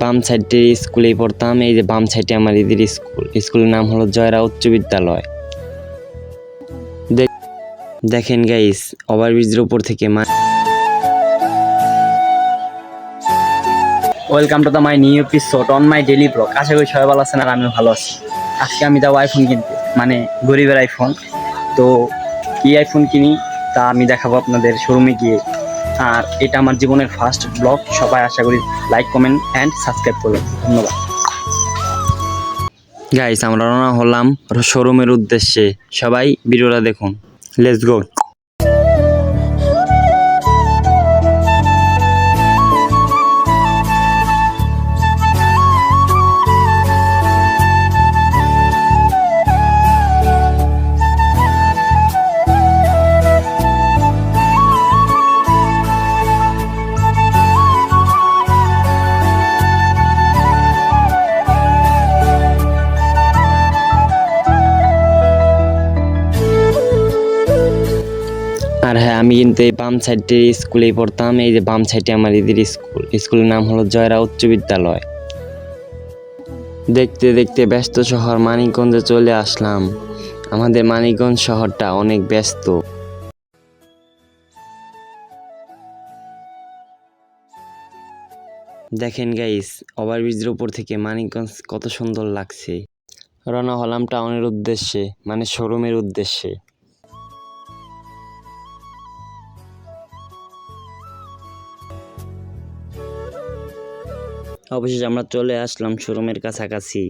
বাম সাইডের স্কুলেই পড়তাম। এই যে বাম সাইডে আমার এদের স্কুলের নাম হলো জয়রা উচ্চ বিদ্যালয়। দেখেন গাইস, ওভারব্রিজের উপর থেকে welcome to the my new episode on my daily blog. আশা করি সবাই ভালো আছেন আর আমিও ভালো আছি। আজকে আমি যাবো আইফোন কিনতে, মানে গরিবের আইফোন। তো কি আইফোন কিনি তা আমি দেখাবো আপনাদের শোরুমে গিয়ে। আর এটা আমার জীবনের ফার্স্ট ব্লগ। সবাই আশা করি লাইক, কমেন্ট অ্যান্ড সাবস্ক্রাইব করবেন। ধন্যবাদ। গাইস আমরা রওনা হলাম শোরুমের উদ্দেশ্যে। সবাই ভিডিওটা দেখুন, লেটস গো। আর হ্যাঁ, আমি কিন্তু এই বাম সাইডের স্কুলেই পড়তাম। এই যে বাম সাইডে আমার এদের স্কুলের নাম হলো জয়রা উচ্চ বিদ্যালয়। দেখতে দেখতে ব্যস্ত শহর মানিকগঞ্জে চলে আসলাম। আমাদের মানিকগঞ্জ শহরটা অনেক ব্যস্ত। দেখেন গাইস, ওভারব্রিজের উপর থেকে মানিকগঞ্জ কত সুন্দর লাগছে। রওনা হলাম টাউনের উদ্দেশ্যে, মানে শোরুমের উদ্দেশ্যে। অবশেষে আমরা চলে আসলাম শোরুমের কাছাকাছি।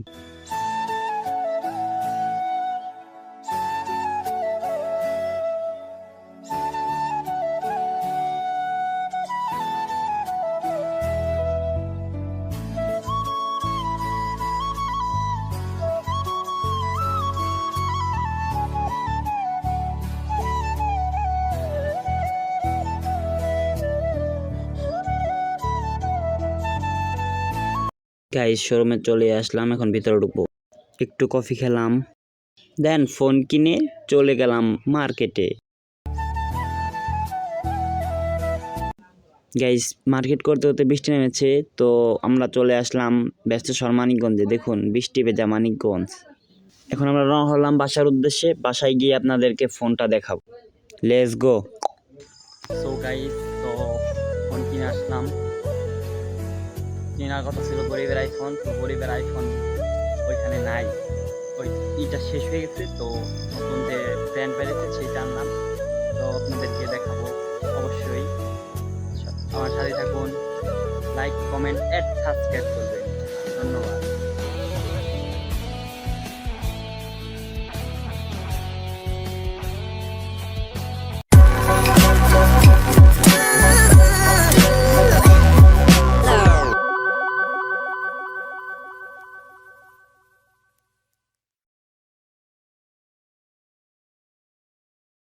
গাইস শোরুমে চলে আসলাম, এখন ভিতরে ঢুকবো। একটু কফি খেলাম, দেন ফোন কিনে চলে গেলাম মার্কেটে। গাইস মার্কেট করতে করতে বৃষ্টি নেমেছে, তো আমরা চলে আসলাম ব্যস্ত শহর মানিকগঞ্জে। দেখুন বৃষ্টি ভেজা মানিকগঞ্জ। এখন আমরা রওনা হলাম বাসার উদ্দেশ্যে। বাসায় গিয়ে আপনাদেরকে ফোনটা দেখাবো। Let's go. সো গাইস, তো ফোন কিনে আসলাম। কেনার কথা ছিল গরিবের আইফোন, তো গরিবের আইফোন ওইখানে নাই, ওই ইটা শেষ হয়ে গেছে। তো নতুন যে ব্র্যান্ড বেরিয়েছে সেইটা আনলাম, তো আপনাদেরকে দেখাবো। অবশ্যই আমার সাথে থাকুন, লাইক, কমেন্ট অ্যান্ড সাবস্ক্রাইব করবেন। ধন্যবাদ।